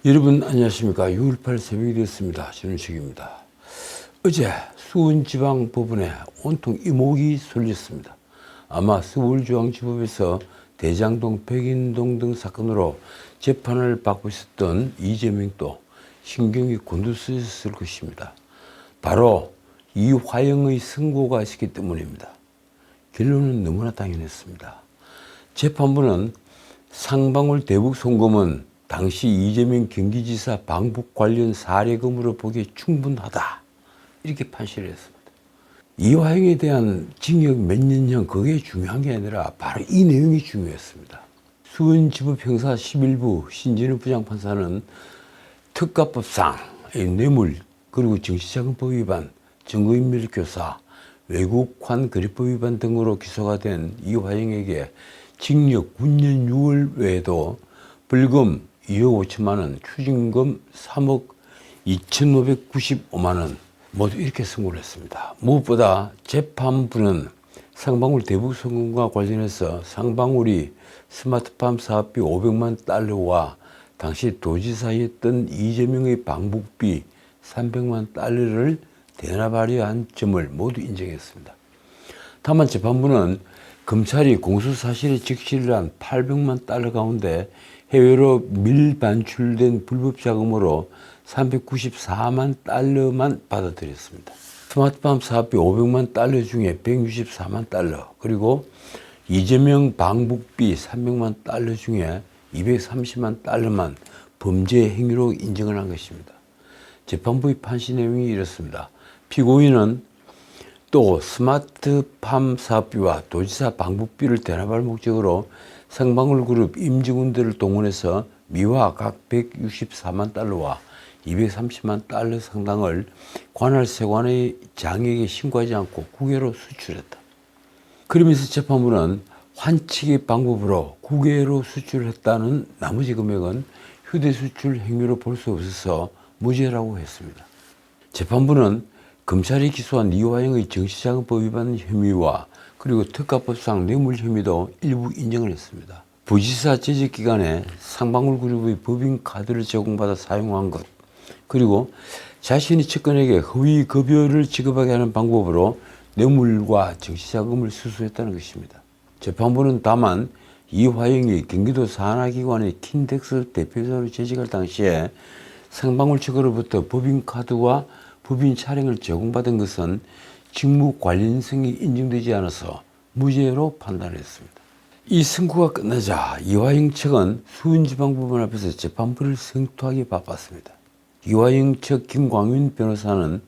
여러분 안녕하십니까. 6.18 새벽이 되었습니다. 전우식입니다. 어제 수원지방법원에 온통 이목이 쏠렸습니다. 아마 서울중앙지법에서 대장동, 백인동 등 사건으로 재판을 받고 있었던 이재명도 신경이 곤두서있을 것입니다. 바로 이화영의 선고가 있었기 때문입니다. 결론은 너무나 당연했습니다. 재판부는 상방울 대북송금은 당시 이재명 경기지사 방북 관련 사례금으로 보기에 충분하다, 이렇게 판시를 했습니다. 이화영에 대한 징역 몇 년형, 그게 중요한 게 아니라 바로 이 내용이 중요했습니다. 수원지법 형사 11부 신진우 부장판사는 특가법상 뇌물 그리고 정치자금법 위반, 증거인멸교사, 외국환거래법 위반 등으로 기소가 된 이화영에게 징역 9년 6월 외에도 벌금 2억 5천만 원, 추징금 3억 2,595만 원 모두 이렇게 선고를 했습니다. 무엇보다 재판부는 상방울 대북송금과 관련해서 상방울이 스마트팜 사업비 500만 달러와 당시 도지사였던 이재명의 방북비 300만 달러를 대납하려 한 점을 모두 인정했습니다. 다만 재판부는 검찰이 공소사실에 적시를 한 800만 달러 가운데 해외로 밀반출된 불법 자금으로 394만 달러만 받아들였습니다. 스마트팜 사업비 500만 달러 중에 164만 달러, 그리고 이재명 방북비 300만 달러 중에 230만 달러만 범죄 행위로 인정을 한 것입니다. 재판부의 판시 내용이 이렇습니다. 피고인은 또 스마트팜 사업비와 도지사 방북비를 대납할 목적으로 상방울그룹 임직원들을 동원해서 미화 각 164만 달러와 230만 달러 상당을 관할 세관의 장에게 신고하지 않고 국외로 수출했다. 그러면서 재판부는 환치기 방법으로 국외로 수출했다는 나머지 금액은 휴대수출 행위로 볼 수 없어서 무죄라고 했습니다. 재판부는 검찰이 기소한 이화영의 정치자금법 위반 혐의와 그리고 특가법상 뇌물 혐의도 일부 인정을 했습니다. 부지사 재직 기간에 상방울그룹의 법인카드를 제공받아 사용한 것, 그리고 자신이 측근에게 허위 급여를 지급하게 하는 방법으로 뇌물과 정치자금을 수수했다는 것입니다. 재판부는 다만 이화영이 경기도 산하기관의 킨덱스 대표이사로 재직할 당시에 상방울 측으로부터 법인카드와 법인 차량을 제공받은 것은 직무 관련성이 인정되지 않아서 무죄로 판단했습니다. 이 선고가 끝나자 이화영 측은 수원지방법원 앞에서 재판부를 성토하기 바빴습니다. 이화영 측 김광윤 변호사는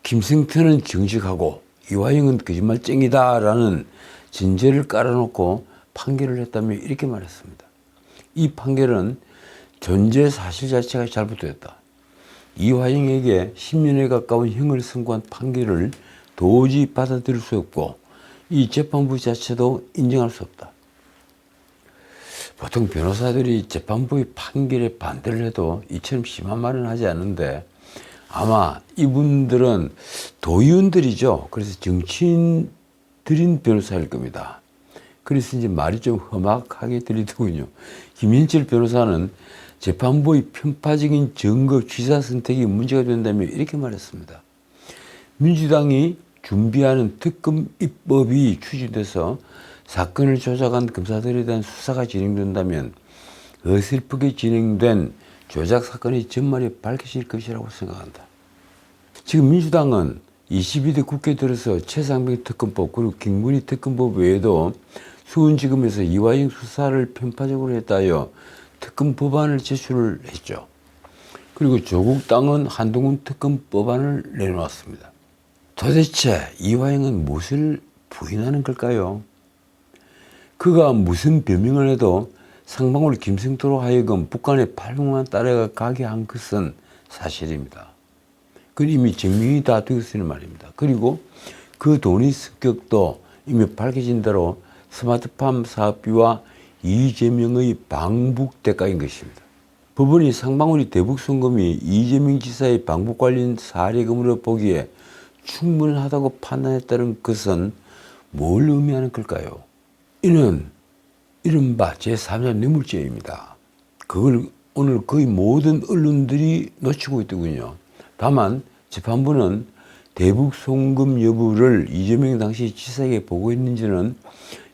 김성태는 정직하고 이화영은 거짓말쟁이다 라는 전제를 깔아놓고 판결을 했다며 이렇게 말했습니다. 이 판결은 존재 사실 자체가 잘못되었다. 이화영에게 10년에 가까운 형을 선고한 판결을 도저히 받아들일 수 없고 이 재판부 자체도 인정할 수 없다. 보통 변호사들이 재판부의 판결에 반대를 해도 이처럼 심한 말은 하지 않는데 아마 이분들은 도의원들이죠. 그래서 정치인들인 변호사일 겁니다. 그래서 이제 말이 좀 험악하게 들리더군요. 김현철 변호사는 재판부의 편파적인 증거 취사 선택이 문제가 된다며 이렇게 말했습니다. 민주당이 준비하는 특검 입법이 추진돼서 사건을 조작한 검사들에 대한 수사가 진행된다면 어설프게 진행된 조작 사건의 전말이 밝혀질 것이라고 생각한다. 지금 민주당은 22대 국회 들어서 최상병 특검법 그리고 김건희 특검법 외에도 수원지검에서 이화영 수사를 편파적으로 했다여 특검 법안을 제출을 했죠. 그리고 조국 당은 한동훈 특검 법안을 내놓았습니다. 도대체 이화영은 무엇을 부인하는 걸까요? 그가 무슨 변명을 해도 상방울 김성태로 하여금 북한에 800만 달러가 가게 한 것은 사실입니다. 그건 이미 증명이 다 되었으니 말입니다. 그리고 그 돈의 성격도 이미 밝혀진 대로 스마트팜 사업비와 이재명의 방북 대가인 것입니다. 법원이 상방울이 대북송금이 이재명 지사의 방북 관련 사례금으로 보기에 충분하다고 판단했다는 것은 뭘 의미하는 걸까요? 이는 이른바 제3자 뇌물죄입니다. 그걸 오늘 거의 모든 언론들이 놓치고 있더군요. 다만 재판부는 대북 송금 여부를 이재명 당시 지사에게 보고했는지는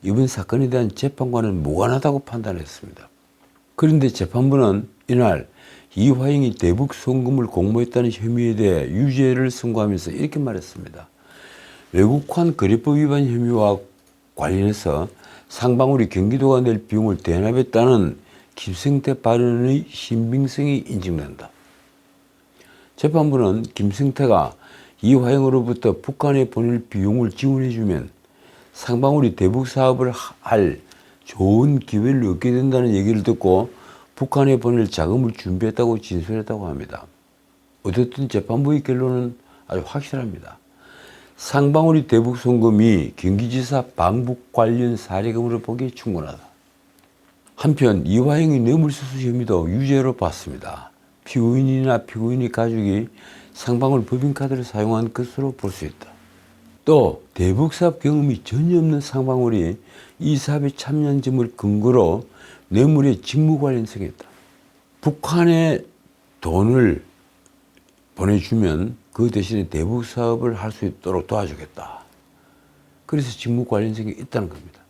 이번 사건에 대한 재판과는 무관하다고 판단했습니다. 그런데 재판부는 이날 이화영이 대북 송금을 공모했다는 혐의에 대해 유죄를 선고하면서 이렇게 말했습니다. 외국환 거래법 위반 혐의와 관련해서 상방울이 경기도가 낼 비용을 대납했다는 김성태 발언의 신빙성이 인정된다. 재판부는 김성태가 이화영으로부터 북한에 보낼 비용을 지원해주면 상방울이 대북 사업을 할 좋은 기회를 얻게 된다는 얘기를 듣고 북한에 보낼 자금을 준비했다고 진술했다고 합니다. 어쨌든 재판부의 결론은 아주 확실합니다. 상방울이 대북 송금이 경기지사 방북 관련 사례금으로 보기에 충분하다. 한편 이화영의 뇌물수수 혐의도 유죄로 봤습니다. 피고인이나 피고인의 가족이 상방울 법인카드를 사용한 것으로 볼 수 있다. 또 대북사업 경험이 전혀 없는 상방울이 이 사업에 참여한 점을 근거로 뇌물의 직무 관련성이었다. 북한에 돈을 보내주면 그 대신에 대북 사업을 할 수 있도록 도와주겠다. 그래서 직무 관련성이 있다는 겁니다.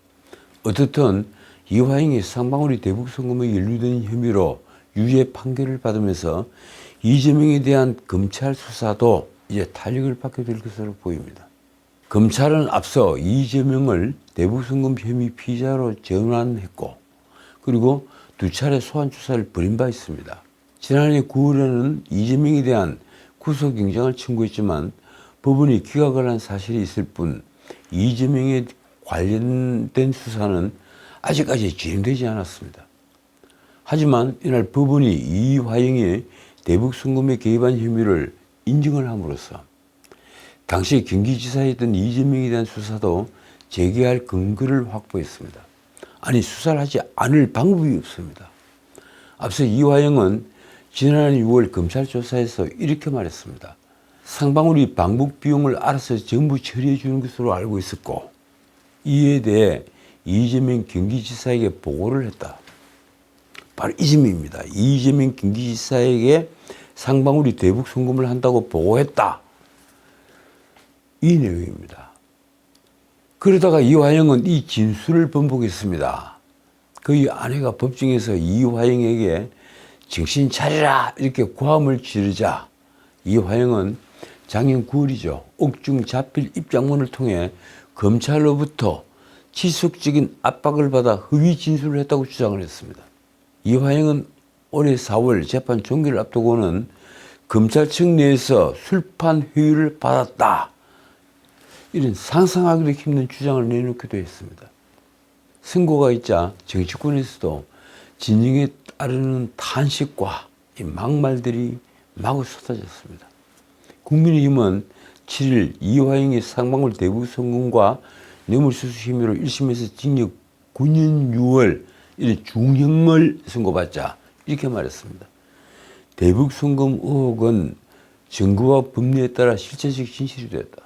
어떻든 이화영이 상방울이 대북 송금에 연루된 혐의로 유죄 판결을 받으면서 이재명에 대한 검찰 수사도 이제 탄력을 받게 될 것으로 보입니다. 검찰은 앞서 이재명을 대북 송금 혐의 피의자로 전환했고 그리고 2차례 소환 조사를 벌인 바 있습니다. 지난해 9월에는 이재명에 대한 구속영장을 청구했지만 법원이 기각을 한 사실이 있을 뿐 이재명에 관련된 수사는 아직까지 진행되지 않았습니다. 하지만 이날 법원이 이화영의 대북 송금에 개입한 혐의를 인정을 함으로써 당시 경기지사였던 이재명에 대한 수사도 재개할 근거를 확보했습니다. 아니 수사를 하지 않을 방법이 없습니다. 앞서 이화영은 지난해 6월 검찰 조사에서 이렇게 말했습니다. 상방울이 방북 비용을 알아서 전부 처리해 주는 것으로 알고 있었고 이에 대해 이재명 경기지사에게 보고를 했다. 바로 이 점입니다. 이재명 경기지사에게 상방울이 대북 송금을 한다고 보고했다. 이 내용입니다. 그러다가 이화영은 이 진술을 번복했습니다. 그의 아내가 법정에서 이화영에게 정신 차리라 이렇게 고함을 지르자 이화영은 작년 9월이죠. 옥중 자필 입장문을 통해 검찰로부터 지속적인 압박을 받아 허위 진술을 했다고 주장을 했습니다. 이화영은 올해 4월 재판 종결을 앞두고는 검찰청 내에서 술판 회유를 받았다. 이런 상상하기도 힘든 주장을 내놓기도 했습니다. 선고가 있자 정치권에서도 진영에 따르는 탄식과 이 막말들이 마구 쏟아졌습니다. 국민의힘은 7일 이화영의 상방울 대북 송금과 뇌물수수 혐의로 1심에서 징역 9년 6월 이런 중형을 선고받자 이렇게 말했습니다. 대북 송금 의혹은 증거와 법리에 따라 실체적 진실이 되었다.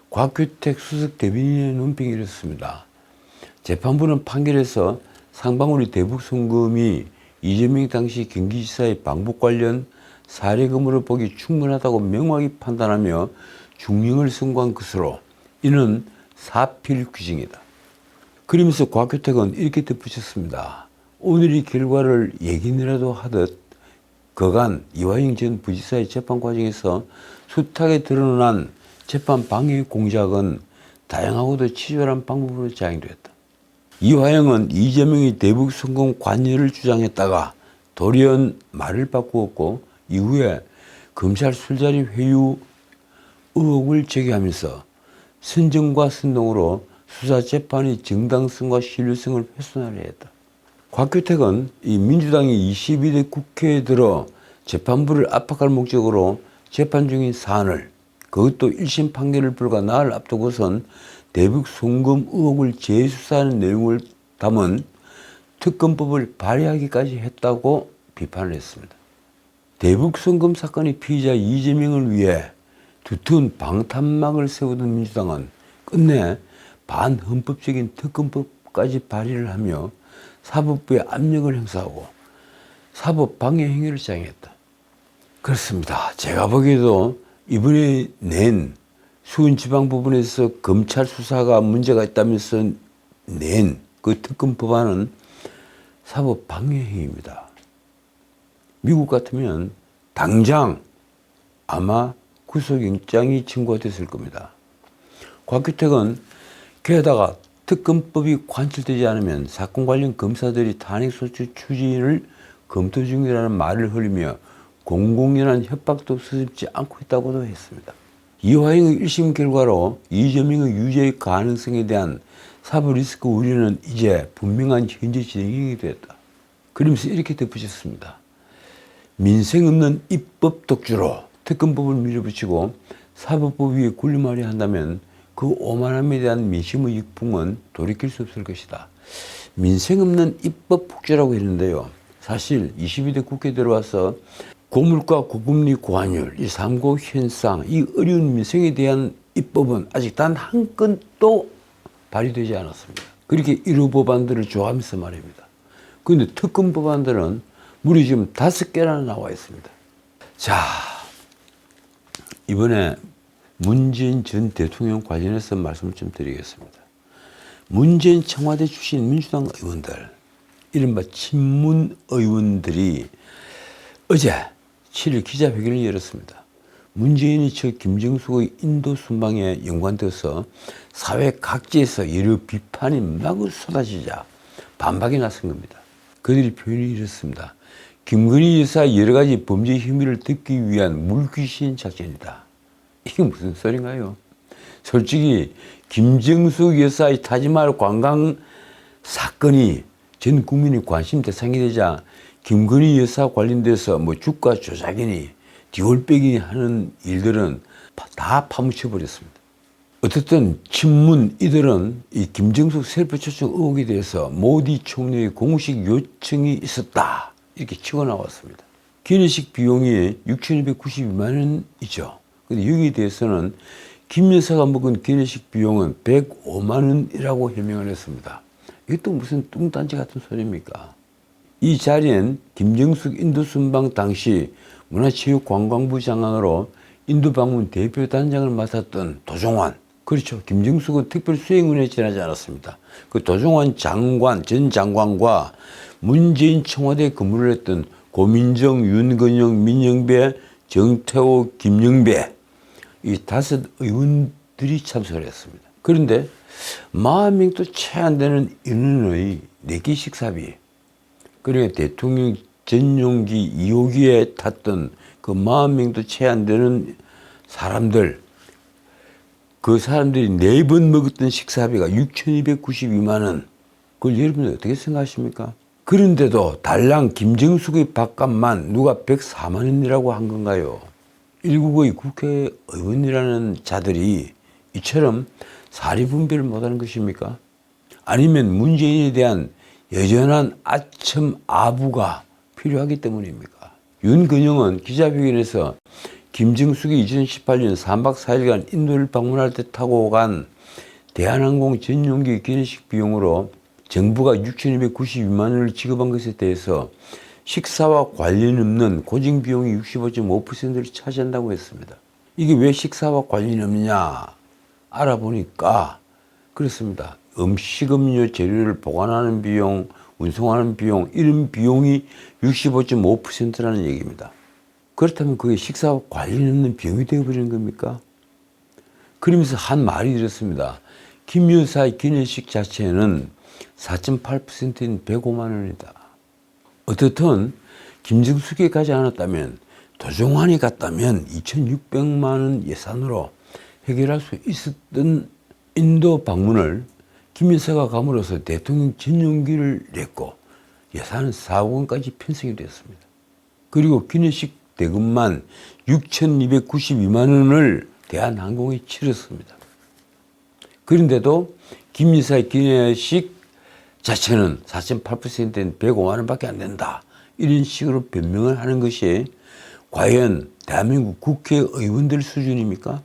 곽규택 수석 대변인의 논평이 이렇습니다. 재판부는 판결에서 상방울이 대북 송금이 이재명 당시 경기지사의 방북 관련 사례금으로 보기 충분하다고 명확히 판단하며 중형을 선고한 것으로 이는 사필 규정이다. 그러면서 곽규택은 이렇게 덧붙였습니다. 오늘 이 결과를 예견이라도 하듯 그간 이화영 전 부지사의 재판 과정에서 숱하게 드러난 재판 방해 공작은 다양하고도 치졸한 방법으로 자행되었다. 이화영은 이재명이 대북 송금 관여를 주장했다가 돌연 말을 바꾸었고 이후에 검찰 술자리 회유 의혹을 제기하면서 선정과 선동으로 수사 재판의 정당성과 신뢰성을 훼손하려 했다. 곽규택은 이 민주당이 22대 국회에 들어 재판부를 압박할 목적으로 재판 중인 사안을 그것도 1심 판결을 불과 나흘 앞두고선 대북 송금 의혹을 재수사하는 내용을 담은 특검법을 발의하기까지 했다고 비판을 했습니다. 대북 송금 사건의 피의자 이재명을 위해 두터운 방탄막을 세우던 민주당은 끝내 반헌법적인 특검법까지 발의를 하며 사법부에 압력을 행사하고 사법 방해 행위를 자행했다. 그렇습니다. 제가 보기에도 이번에 낸 수원지방 부분에서 검찰 수사가 문제가 있다면서 낸 그 특검 법안은 사법 방해 행위입니다. 미국 같으면 당장 아마 구속영장이 청구가 됐을 겁니다. 곽규택은 게다가 특검법이 관철되지 않으면 사건 관련 검사들이 탄핵소추 추진을 검토 중이라는 말을 흘리며 공공연한 협박도 서슴지 않고 있다고도 했습니다. 이화영의 1심 결과로 이재명의 유죄의 가능성에 대한 사법 리스크 우려는 이제 분명한 현재 진행이 되었다. 그러면서 이렇게 덧붙였습니다. 민생 없는 입법 독주로 특검법을 밀어붙이고 사법부 위에 군림하려 한다면 그 오만함에 대한 민심의 역풍은 돌이킬 수 없을 것이다. 민생 없는 입법 독주라고 했는데요. 사실 22대 국회에 들어와서 고물가 고금리 고환율, 이 삼고 현상, 이 어려운 민생에 대한 입법은 아직 단 한 건도 발의되지 않았습니다. 그렇게 1호 법안들을 좋아하면서 말입니다. 그런데 특검 법안들은 무려 지금 5개나 나와 있습니다. 자, 이번에 문재인 전 대통령 관련해서 말씀을 좀 드리겠습니다. 문재인 청와대 출신 민주당 의원들, 이른바 친문 의원들이 어제 7일 기자회견을 열었습니다. 문재인이 저 김정숙의 인도 순방에 연관되어서 사회 각지에서 여러 비판이 마구 쏟아지자 반박에 나선 겁니다. 그들의 표현이 이렇습니다. 김건희 여사 여러 가지 범죄 혐의를 듣기 위한 물귀신 작전이다. 이게 무슨 소린가요? 솔직히 김정숙 여사의 타지마할 관광 사건이 전 국민의 관심 대상이 되자 김건희 여사 관련돼서 뭐 주가 조작이니 디올백이니 하는 일들은 다 파묻혀 버렸습니다. 어쨌든 친문 이들은 이 김정숙 셀프 초청 의혹에 대해서 모디 총리의 공식 요청이 있었다 이렇게 치고 나왔습니다. 기내식 비용이 6,292만 원이죠. 근데 여기에 대해서는 김 여사가 먹은 기내식 비용은 105만 원이라고 해명을 했습니다. 이게 또 무슨 뚱딴지 같은 소리입니까? 이 자리엔 김정숙 인도 순방 당시 문화체육관광부 장관으로 인도 방문 대표 단장을 맡았던 도종환, 그렇죠. 김정숙은 특별 수행원에 지나지 않았습니다. 그 도종환 장관, 전 장관과 문재인 청와대에 근무를 했던 고민정, 윤건영, 민영배, 정태호, 김영배, 이 5 의원들이 참석을 했습니다. 그런데 40명도 채 안 되는 인원의 4끼 식사비, 그러니까 대통령 전용기 2호기에 탔던 그 40명도 채 안 되는 사람들, 그 사람들이 4번 먹었던 식사비가 6,292만 원. 그걸 여러분들 어떻게 생각하십니까? 그런데도 달랑 김정숙의 밥값만 누가 104만 원이라고 한 건가요? 일국의 국회의원이라는 자들이 이처럼 사리분별을 못하는 것입니까? 아니면 문재인에 대한 여전한 아첨 아부가 필요하기 때문입니까? 윤건영은 기자회견에서 김정숙이 2018년 3박 4일간 인도를 방문할 때 타고 간 대한항공 전용기 기내식 비용으로 정부가 6,292만 원을 지급한 것에 대해서 식사와 관련 없는 고정 비용이 65.5%를 차지한다고 했습니다. 이게 왜 식사와 관련이 없느냐 알아보니까 그렇습니다. 음식음료 재료를 보관하는 비용, 운송하는 비용, 이런 비용이 65.5%라는 얘기입니다. 그렇다면 그게 식사와 관련 없는 비용이 되어버리는 겁니까? 그러면서 한 말이 이렇습니다. 김 여사의 기내식 자체는 4.8%인 105만 원이다. 어떻든 김정숙이 가지 않았다면 도종환이 갔다면 2,600만 원 예산으로 해결할 수 있었던 인도 방문을 김 여사가 감으로써 대통령 전용기를 냈고 예산은 4억 원까지 편성이 되었습니다. 그리고 기내식 대금만 6,292만 원을 대한항공에 치렀습니다. 그런데도 김 여사의 기내식 자체는 4.8%인 105만 원밖에 안 된다. 이런 식으로 변명을 하는 것이 과연 대한민국 국회의원들 수준입니까?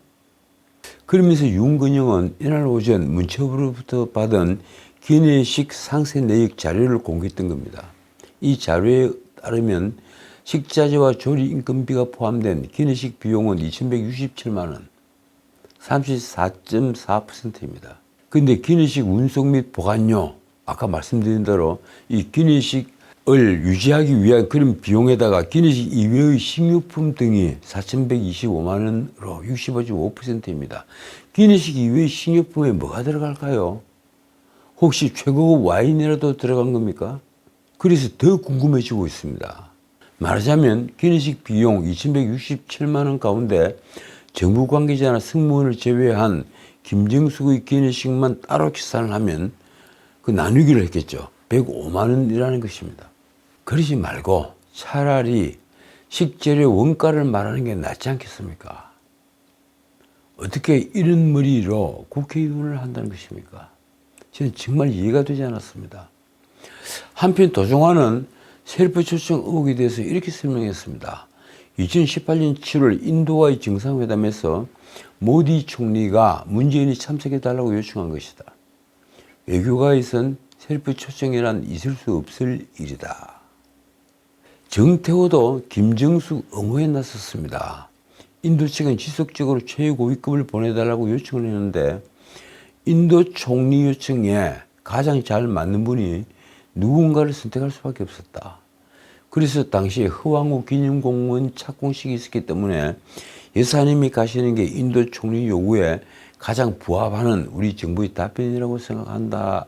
그러면서 윤건영은 이날 오전 문체부로부터 받은 기내식 상세 내역 자료를 공개했던 겁니다. 이 자료에 따르면 식자재와 조리 인건비가 포함된 기내식 비용은 2,167만 원, 34.4%입니다. 근데 기내식 운송 및 보관료, 아까 말씀드린 대로 이 기내식을 유지하기 위한 그런 비용에다가 기내식 이외의 식료품 등이 4,125만 원으로 65.5%입니다. 기내식 이외의 식료품에 뭐가 들어갈까요? 혹시 최고급 와인이라도 들어간 겁니까? 그래서 더 궁금해지고 있습니다. 말하자면 기내식 비용 2,167만 원 가운데 정부 관계자나 승무원을 제외한 김정숙의 기내식만 따로 계산을 하면 그 나누기를 했겠죠. 105만 원이라는 것입니다. 그러지 말고 차라리 식재료 원가를 말하는 게 낫지 않겠습니까? 어떻게 이런 머리로 국회의원을 한다는 것입니까? 저는 정말 이해가 되지 않았습니다. 한편 도종환은 셀프 초청 의혹에 대해서 이렇게 설명했습니다. 2018년 7월 인도와의 정상회담에서 모디 총리가 문재인이 참석해달라고 요청한 것이다. 외교가에선 셀프 초청이란 있을 수 없을 일이다. 정태호도 김정숙 옹호에 나섰습니다. 인도 측은 지속적으로 최고위급을 보내달라고 요청을 했는데 인도 총리 요청에 가장 잘 맞는 분이 누군가를 선택할 수밖에 없었다. 그래서 당시에 허왕우 기념공원 착공식이 있었기 때문에 여사님이 가시는 게 인도 총리 요구에 가장 부합하는 우리 정부의 답변이라고 생각한다.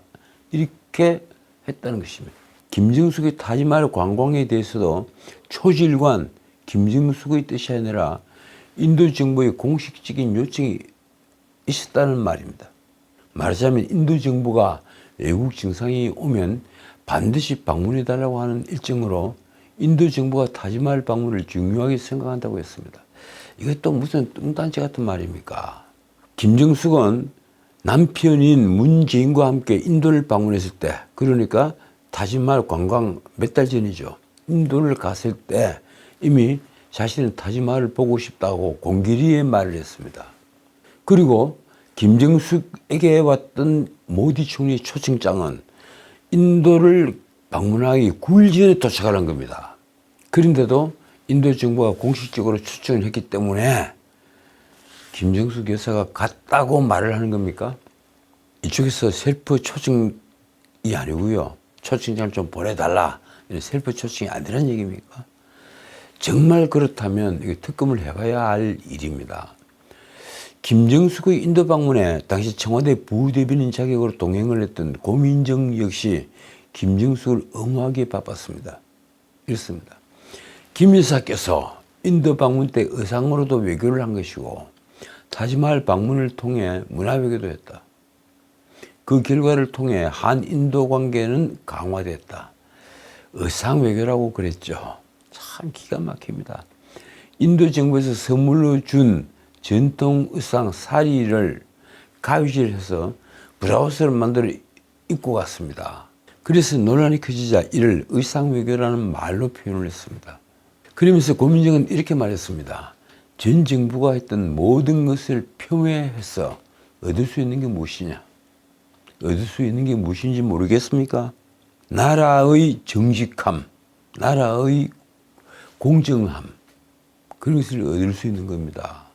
이렇게 했다는 것입니다. 김정숙의 타지마할 관광에 대해서도 초질관 김정숙의 뜻이 아니라 인도 정부의 공식적인 요청이 있었다는 말입니다. 말하자면 인도 정부가 외국 정상이 오면 반드시 방문해달라고 하는 일정으로 인도 정부가 타지마할 방문을 중요하게 생각한다고 했습니다. 이것도 무슨 뚱딴지 같은 말입니까? 김정숙은 남편인 문재인과 함께 인도를 방문했을 때, 그러니까 타지마할 관광 몇 달 전이죠. 인도를 갔을 때 이미 자신은 타지마할을 보고 싶다고 공개리에 말을 했습니다. 그리고 김정숙에게 왔던 모디 총리 초청장은 인도를 방문하기 9일 전에 도착하는 겁니다. 그런데도 인도 정부가 공식적으로 초청을 했기 때문에 김정숙 여사가 갔다고 말을 하는 겁니까? 이쪽에서 셀프 초청이 아니고요. 초청장을 좀 보내달라. 이런 셀프 초청이 아니란 얘기입니까? 정말 그렇다면 이거 특검을 해봐야 할 일입니다. 김정숙의 인도 방문에 당시 청와대 부대변인 자격으로 동행을 했던 고민정 역시 김정숙을 옹호하기에 바빴습니다. 이렇습니다. 김 여사께서 인도 방문 때 의상으로도 외교를 한 것이고 타지마할 방문을 통해 문화외교도 했다. 그 결과를 통해 한인도 관계는 강화됐다. 의상외교라고 그랬죠. 참 기가 막힙니다. 인도 정부에서 선물로 준 전통 의상 사리를 가위질해서 브라우스를 만들어 입고 갔습니다. 그래서 논란이 커지자 이를 의상외교라는 말로 표현을 했습니다. 그러면서 고민정은 이렇게 말했습니다. 전 정부가 했던 모든 것을 폄훼해서 얻을 수 있는 게 무엇이냐? 얻을 수 있는 게 무엇인지 모르겠습니까? 나라의 정직함, 나라의 공정함, 그런 것을 얻을 수 있는 겁니다.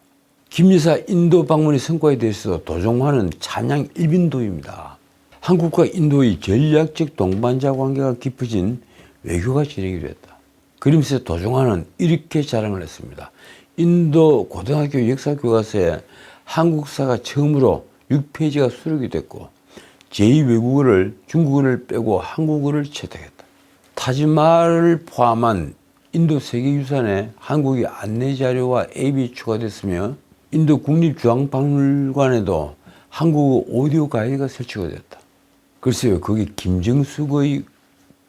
김 여사 인도 방문의 성과에 대해서 도종환은 찬양 일빈도입니다. 한국과 인도의 전략적 동반자 관계가 깊어진 외교가 진행이 됐다. 그러면서 도종환은 이렇게 자랑을 했습니다. 인도 고등학교 역사교과서에 한국사가 처음으로 6페이지가 수록이 됐고 제2외국어를 중국어를 빼고 한국어를 채택했다. 타지마할을 포함한 인도 세계유산에 한국의 안내자료와 앱이 추가됐으며 인도 국립중앙박물관에도 한국어 오디오 가이드가 설치가 됐다. 글쎄요, 그게 김정숙의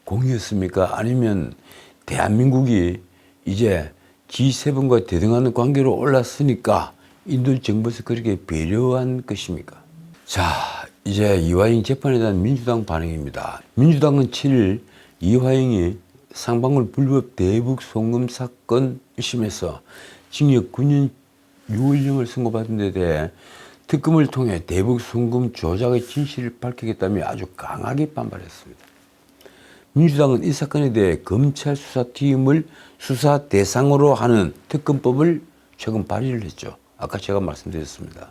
공이었습니까? 아니면 대한민국이 이제 G7과 대등하는 관계로 올랐으니까 인도 정부에서 그렇게 배려한 것입니까? 자, 이제 이화영 재판에 대한 민주당 반응입니다. 민주당은 7일 이화영이 상방울 불법 대북 송금 사건 1심에서 징역 9년 6월형을 선고받은 데 대해 특검을 통해 대북 송금 조작의 진실을 밝히겠다며 아주 강하게 반발했습니다. 민주당은 이 사건에 대해 검찰 수사팀을 수사 대상으로 하는 특검법을 최근 발의를 했죠. 아까 제가 말씀드렸습니다.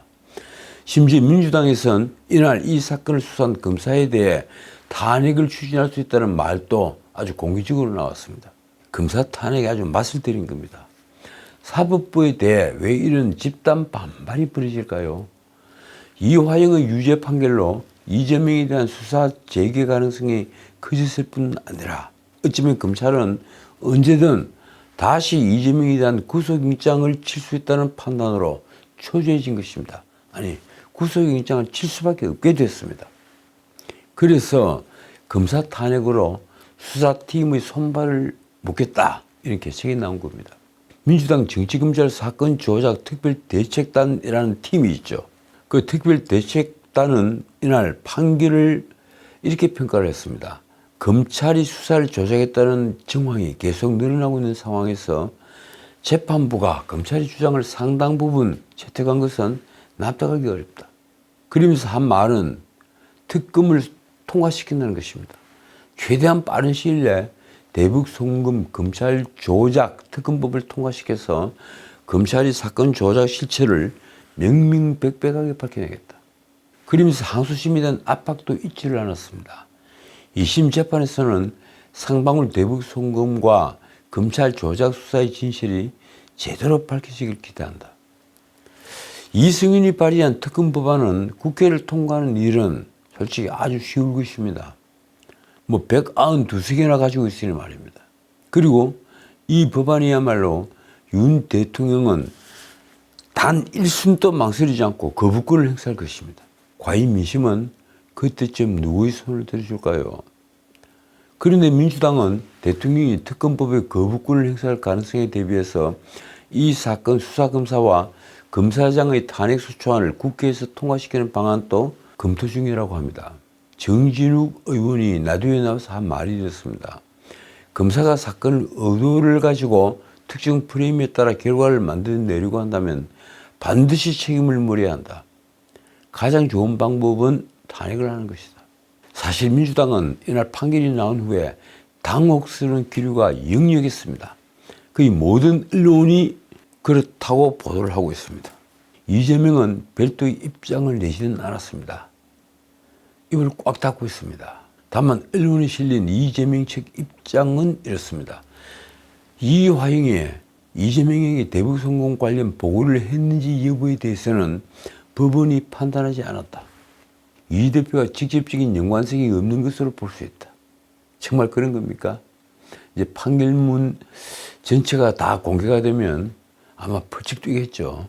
심지어 민주당에선 이날 이 사건을 수사한 검사에 대해 탄핵을 추진할 수 있다는 말도 아주 공개적으로 나왔습니다. 검사 탄핵에 아주 맛을 들인 겁니다. 사법부에 대해 왜 이런 집단 반발이 벌어질까요? 이화영의 유죄 판결로 이재명에 대한 수사 재개 가능성이 커졌을 뿐 아니라 어쩌면 검찰은 언제든 다시 이재명에 대한 구속영장을 칠 수 있다는 판단으로 초조해진 것입니다. 아니, 구속영장을 칠 수밖에 없게 됐습니다. 그래서 검사 탄핵으로 수사팀의 손발을 묶겠다, 이런 계책이 나온 겁니다. 민주당 정치검찰 사건 조작 특별대책단이라는 팀이 있죠. 그 특별대책단은 이날 판결을 이렇게 평가를 했습니다. 검찰이 수사를 조작했다는 정황이 계속 늘어나고 있는 상황에서 재판부가 검찰의 주장을 상당 부분 채택한 것은 납득하기 어렵다. 그러면서 한 말은 특검을 통과시킨다는 것입니다. 최대한 빠른 시일 내에 대북 송금 검찰 조작 특검법을 통과시켜서 검찰이 사건 조작 실체를 명명백백하게 밝혀내겠다. 그러면서 항소심에 대한 압박도 잊지를 않았습니다. 2심 재판에서는 상방울 대북 송금과 검찰 조작 수사의 진실이 제대로 밝혀지길 기대한다. 이승윤이 발의한 특검 법안은 국회를 통과하는 일은 솔직히 아주 쉬울 것입니다. 192석이나 가지고 있으니 말입니다. 그리고 이 법안이야말로 윤 대통령은 단 일순도 망설이지 않고 거부권을 행사할 것입니다. 과연 민심은 그때쯤 누구의 손을 들어줄까요? 그런데 민주당은 대통령이 특검법의 거부권을 행사할 가능성에 대비해서 이 사건 수사검사와 검사장의 탄핵소추안을 국회에서 통과시키는 방안도 검토 중이라고 합니다. 정진욱 의원이 나도에 나와서 한 말이 있었습니다. 검사가 사건 의도를 가지고 특정 프레임에 따라 결과를 만들어내려고 한다면 반드시 책임을 물어야 한다. 가장 좋은 방법은 탄핵을 하는 것이다. 사실 민주당은 이날 판결이 나온 후에 당혹스러운 기류가 역력했습니다. 거의 모든 언론이 그렇다고 보도를 하고 있습니다. 이재명은 별도의 입장을 내지는 않았습니다. 입을 꽉 닫고 있습니다. 다만 언론에 실린 이재명 측 입장은 이렇습니다. 이화영이 이재명에게 대북 송금 관련 보고를 했는지 여부에 대해서는 법원이 판단하지 않았다. 이 대표가 직접적인 연관성이 없는 것으로 볼 수 있다. 정말 그런 겁니까? 이제 판결문 전체가 다 공개가 되면 아마 펄쩍 뛰겠죠.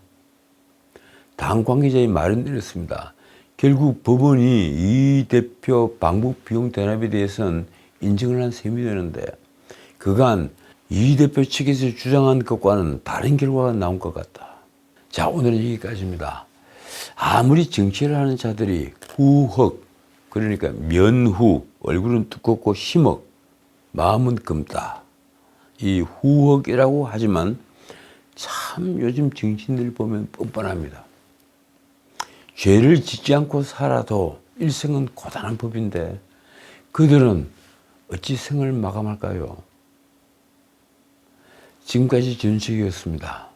당 관계자의 말은 이렇습니다. 결국 법원이 이 대표 방북 비용 대납에 대해서는 인정을 한 셈이 되는데 그간 이 대표 측에서 주장한 것과는 다른 결과가 나온 것 같다. 자, 오늘은 여기까지입니다. 아무리 정치를 하는 자들이 후헉, 그러니까 면후, 얼굴은 두껍고 심억, 마음은 검다. 이 후헉이라고 하지만 참 요즘 정치인들 보면 뻔뻔합니다. 죄를 짓지 않고 살아도 일생은 고단한 법인데 그들은 어찌 생을 마감할까요? 지금까지 전식이었습니다.